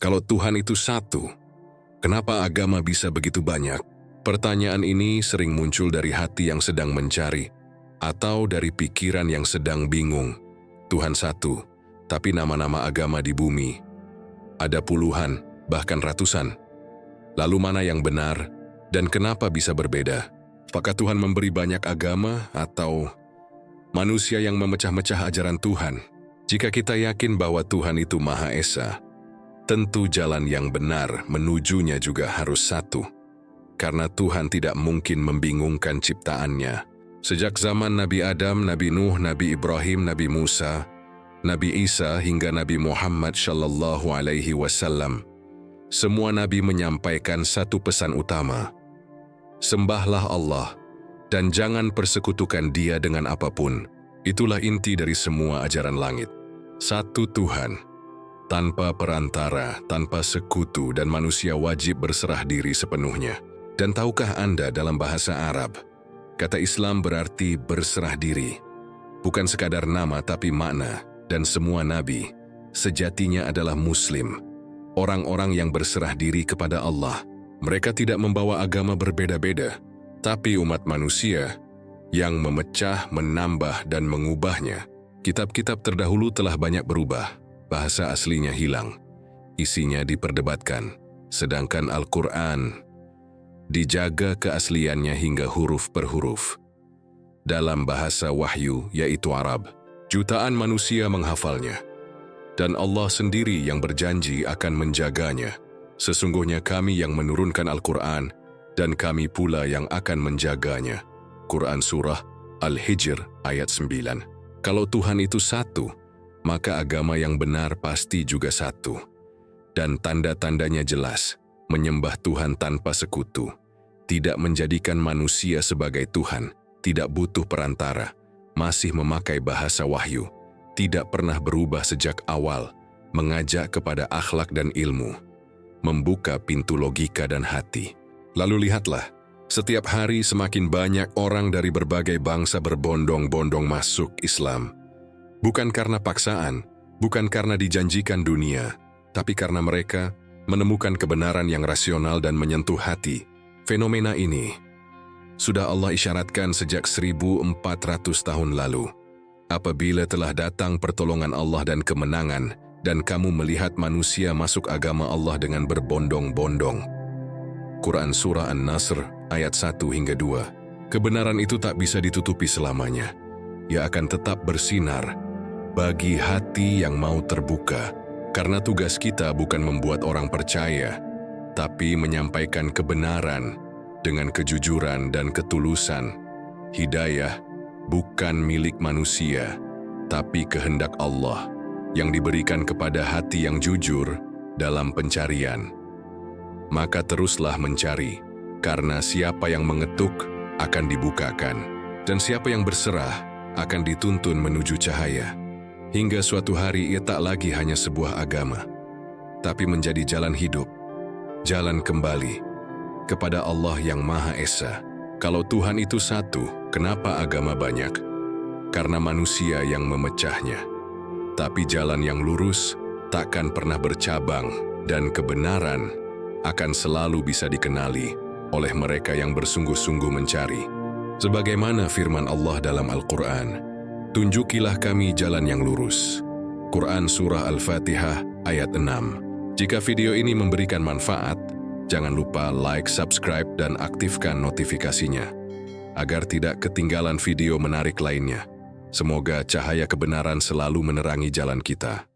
Kalau Tuhan itu satu, kenapa agama bisa begitu banyak? Pertanyaan ini sering muncul dari hati yang sedang mencari, atau dari pikiran yang sedang bingung. Tuhan satu, tapi nama-nama agama di bumi ada puluhan, bahkan ratusan. Lalu mana yang benar, dan kenapa bisa berbeda? Apakah Tuhan memberi banyak agama, atau manusia yang memecah-mecah ajaran Tuhan? Jika kita yakin bahwa Tuhan itu Maha Esa, tentu jalan yang benar menujunya juga harus satu. Karena Tuhan tidak mungkin membingungkan ciptaannya. Sejak zaman Nabi Adam, Nabi Nuh, Nabi Ibrahim, Nabi Musa, Nabi Isa hingga Nabi Muhammad Shallallahu Alaihi Wasallam, semua nabi menyampaikan satu pesan utama. Sembahlah Allah dan jangan persekutukan Dia dengan apapun. Itulah inti dari semua ajaran langit. Satu Tuhan, tanpa perantara, tanpa sekutu, dan manusia wajib berserah diri sepenuhnya. Dan tahukah Anda dalam bahasa Arab, kata Islam berarti berserah diri. Bukan sekadar nama tapi makna, dan semua nabi sejatinya adalah Muslim. Orang-orang yang berserah diri kepada Allah. Mereka tidak membawa agama berbeda-beda, tapi umat manusia yang memecah, menambah, dan mengubahnya. Kitab-kitab terdahulu telah banyak berubah, bahasa aslinya hilang, isinya diperdebatkan, sedangkan Al-Quran dijaga keasliannya hingga huruf per huruf. Dalam bahasa wahyu, yaitu Arab, jutaan manusia menghafalnya, dan Allah sendiri yang berjanji akan menjaganya. Sesungguhnya kami yang menurunkan Al-Quran, dan kami pula yang akan menjaganya. Quran Surah Al-Hijr ayat 9. Kalau Tuhan itu satu, maka agama yang benar pasti juga satu. Dan tanda-tandanya jelas, menyembah Tuhan tanpa sekutu, tidak menjadikan manusia sebagai Tuhan, tidak butuh perantara, masih memakai bahasa wahyu, tidak pernah berubah sejak awal, mengajak kepada akhlak dan ilmu, membuka pintu logika dan hati. Lalu lihatlah, setiap hari semakin banyak orang dari berbagai bangsa berbondong-bondong masuk Islam. Bukan karena paksaan, bukan karena dijanjikan dunia, tapi karena mereka menemukan kebenaran yang rasional dan menyentuh hati. Fenomena ini sudah Allah isyaratkan sejak 1400 tahun lalu. Apabila telah datang pertolongan Allah dan kemenangan, dan kamu melihat manusia masuk agama Allah dengan berbondong-bondong. Quran Surah An-Nasr ayat 1 hingga 2. Kebenaran itu tak bisa ditutupi selamanya. Ia akan tetap bersinar bagi hati yang mau terbuka. Karena tugas kita bukan membuat orang percaya, tapi menyampaikan kebenaran dengan kejujuran dan ketulusan. Hidayah bukan milik manusia, tapi kehendak Allah yang diberikan kepada hati yang jujur dalam pencarian. Maka teruslah mencari, karena siapa yang mengetuk akan dibukakan, dan siapa yang berserah akan dituntun menuju cahaya. Hingga suatu hari ia tak lagi hanya sebuah agama, tapi menjadi jalan hidup, jalan kembali kepada Allah yang Maha Esa. Kalau Tuhan itu satu, kenapa agama banyak? Karena manusia yang memecahnya. Tapi jalan yang lurus takkan pernah bercabang, dan kebenaran akan selalu bisa dikenali oleh mereka yang bersungguh-sungguh mencari. Sebagaimana firman Allah dalam Al-Quran, tunjukilah kami jalan yang lurus. Quran Surah Al-Fatihah ayat 6. Jika video ini memberikan manfaat, jangan lupa like, subscribe, dan aktifkan notifikasinya, agar tidak ketinggalan video menarik lainnya. Semoga cahaya kebenaran selalu menerangi jalan kita.